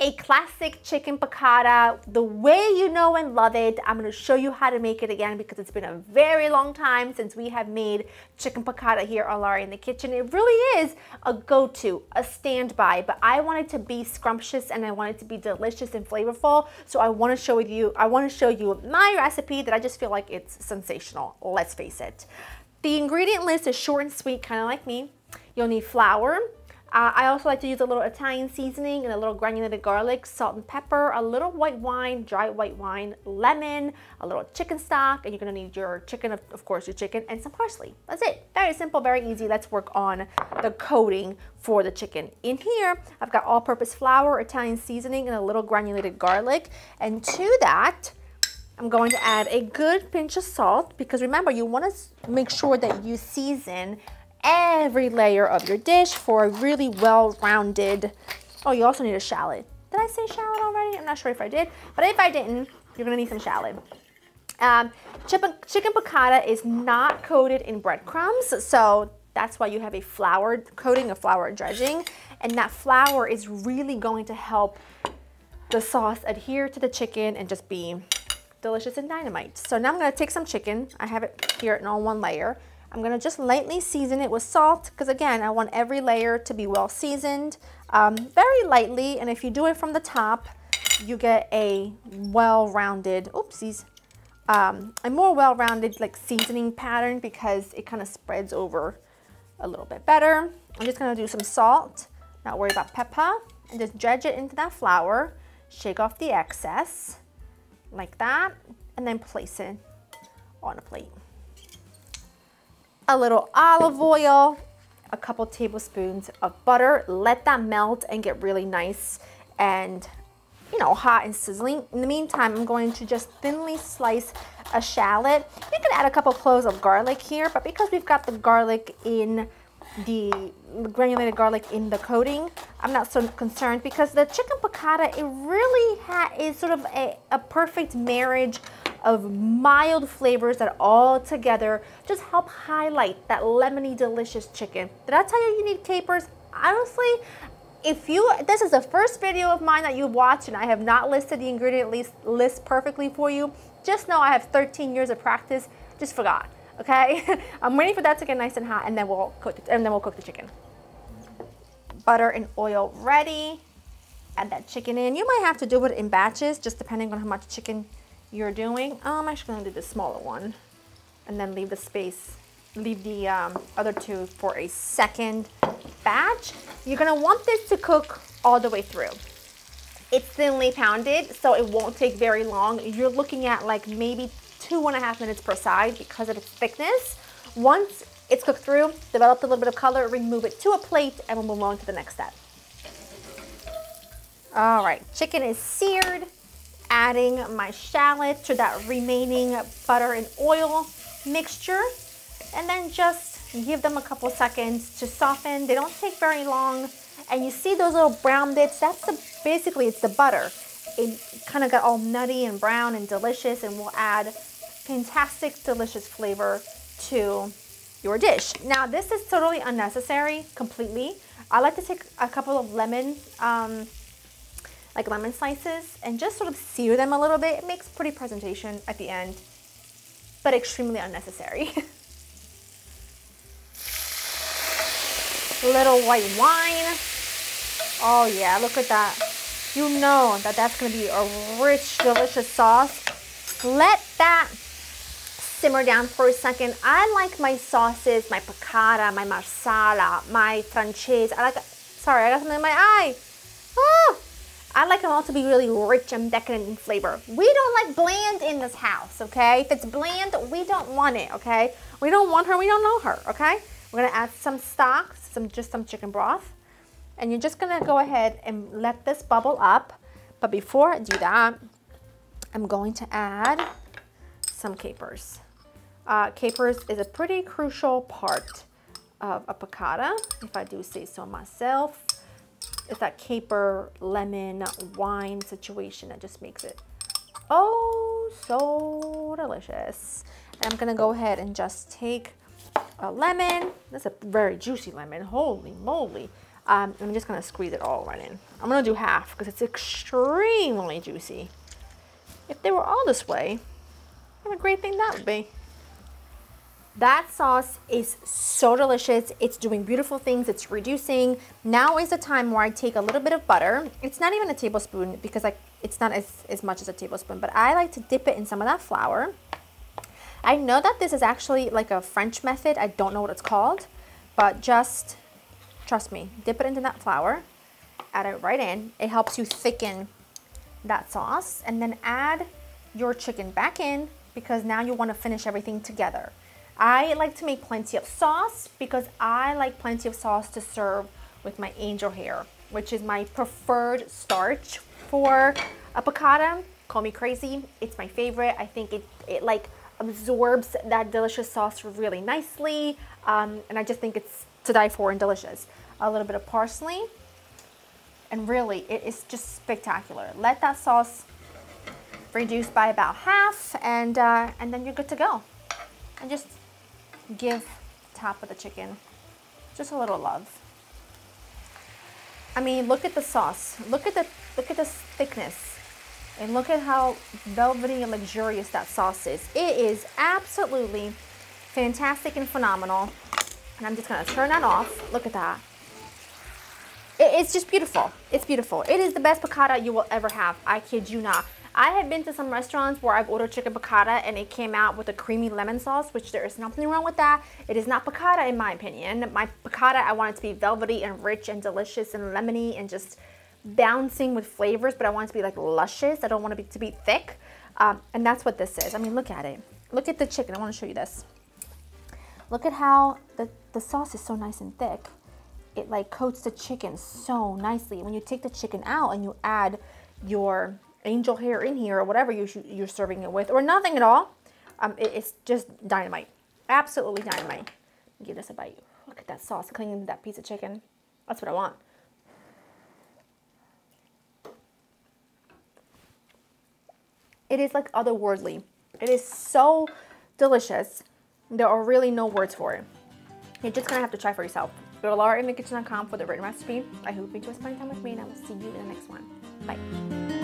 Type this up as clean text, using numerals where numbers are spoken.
a classic chicken piccata, the way you know and love it. I'm going to show you how to make it again because it's been a very long time since we have made chicken piccata here on Laurie in the Kitchen. It really is a go-to, a standby, but I want it to be scrumptious and I want it to be delicious and flavorful. So I want to show you my recipe that I just feel like it's sensational. Let's face it. The ingredient list is short and sweet, kind of like me. You'll need flour. I also like to use a little Italian seasoning and a little granulated garlic, salt and pepper, a little white wine, dry white wine, lemon, a little chicken stock, and you're gonna need your chicken, of course, your chicken, and some parsley. That's it. Very simple, very easy. Let's work on the coating for the chicken. In here, I've got all-purpose flour, Italian seasoning, and a little granulated garlic. And to that, I'm going to add a good pinch of salt because remember, you wanna make sure that you season every layer of your dish for a really well-rounded. Oh, you also need a shallot. Did I say shallot already? I'm not sure if I did, but if I didn't, you're gonna need some shallot. Chicken piccata is not coated in breadcrumbs, so that's why you have a floured coating, a flour dredging, and that flour is really going to help the sauce adhere to the chicken and just be delicious and dynamite. So now I'm gonna take some chicken. I have it here in all one layer. I'm gonna just lightly season it with salt because again, I want every layer to be well seasoned, very lightly. And if you do it from the top, you get a well-rounded, oopsies, a more well-rounded like seasoning pattern because it kind of spreads over a little bit better. I'm just gonna do some salt, not worry about pepper, and just dredge it into that flour, shake off the excess like that, and then place it on a plate. A little olive oil, a couple tablespoons of butter. Let that melt and get really nice and, you know, hot and sizzling. In the meantime, I'm going to just thinly slice a shallot. You can add a couple cloves of garlic here, but because we've got the garlic in the granulated garlic in the coating, I'm not so concerned because the chicken piccata, it really is sort of a perfect marriage of mild flavors that all together just help highlight that lemony, delicious chicken. Did I tell you need capers? Honestly, this is the first video of mine that you watch and I have not listed the ingredient list perfectly for you, just know I have 13 years of practice, just forgot, okay? I'm waiting for that to get nice and hot and then we'll cook the chicken. Butter and oil ready. Add that chicken in. You might have to do it in batches, just depending on how much chicken you're doing. I'm actually gonna do the smaller one and then leave the space, leave the other two for a second batch. You're gonna want this to cook all the way through. It's thinly pounded, so it won't take very long. You're looking at like maybe 2.5 minutes per side because of its thickness. Once it's cooked through, developed a little bit of color, remove it to a plate and we'll move on to the next step. All right, chicken is seared. Adding my shallots to that remaining butter and oil mixture, and then just give them a couple seconds to soften. They don't take very long, and you see those little brown bits, basically it's the butter. It kind of got all nutty and brown and delicious and will add fantastic, delicious flavor to your dish. Now this is totally unnecessary, completely. I like to take a couple of lemon slices and just sort of sear them a little bit. It makes pretty presentation at the end, but extremely unnecessary. Little white wine. Oh yeah, look at that. You know that that's gonna be a rich, delicious sauce. Let that simmer down for a second. I like my sauces, my piccata, my marsala, my francese. I got something in my eye. Oh! I like them all to be really rich and decadent in flavor. We don't like bland in this house, okay? If it's bland, we don't want it, okay? We don't want her, we don't know her, okay? We're gonna add some stock, just some chicken broth. And you're just gonna go ahead and let this bubble up. But before I do that, I'm going to add some capers. Capers is a pretty crucial part of a piccata, if I do say so myself. It's that caper, lemon, wine situation that just makes it oh so delicious. And I'm gonna go ahead and just take a lemon. That's a very juicy lemon, holy moly. I'm just gonna squeeze it all right in. I'm gonna do half because it's extremely juicy. If they were all this way, what a great thing that would be. That sauce is so delicious. It's doing beautiful things. It's reducing. Now is the time where I take a little bit of butter. It's not even a tablespoon because it's not as much as a tablespoon, but I like to dip it in some of that flour. I know that this is actually like a French method. I don't know what it's called, but just trust me, dip it into that flour, add it right in. It helps you thicken that sauce, and then add your chicken back in because now you want to finish everything together. I like to make plenty of sauce because I like plenty of sauce to serve with my angel hair, which is my preferred starch for a piccata. Call me crazy, it's my favorite. I think it like absorbs that delicious sauce really nicely, and I just think it's to die for and delicious. A little bit of parsley, and really it is just spectacular. Let that sauce reduce by about half, and then you're good to go. And just give top of the chicken just a little love. I mean, look at the sauce. Look at this thickness, and look at how velvety and luxurious that sauce is. It is absolutely fantastic and phenomenal. And I'm just gonna turn that off. Look at that. It's just beautiful. It's beautiful. It is the best piccata you will ever have. I kid you not. I have been to some restaurants where I've ordered chicken piccata and it came out with a creamy lemon sauce, which there is nothing wrong with that. It is not piccata in my opinion. My piccata, I want it to be velvety and rich and delicious and lemony and just bouncing with flavors, but I want it to be like luscious. I don't want it to be thick. And that's what this is. I mean, look at it. Look at the chicken. I want to show you this. Look at how the sauce is so nice and thick. It like coats the chicken so nicely. When you take the chicken out and you add your angel hair in here or whatever you're serving it with, or nothing at all, it's just dynamite. Absolutely dynamite. Give this a bite. Look at that sauce clinging to that piece of chicken. That's what I want. It is like otherworldly. It is so delicious. There are really no words for it. You're just gonna have to try for yourself. Go to laurainthekitchen.com for the written recipe. I hope you enjoy spending time with me, and I will see you in the next one. Bye.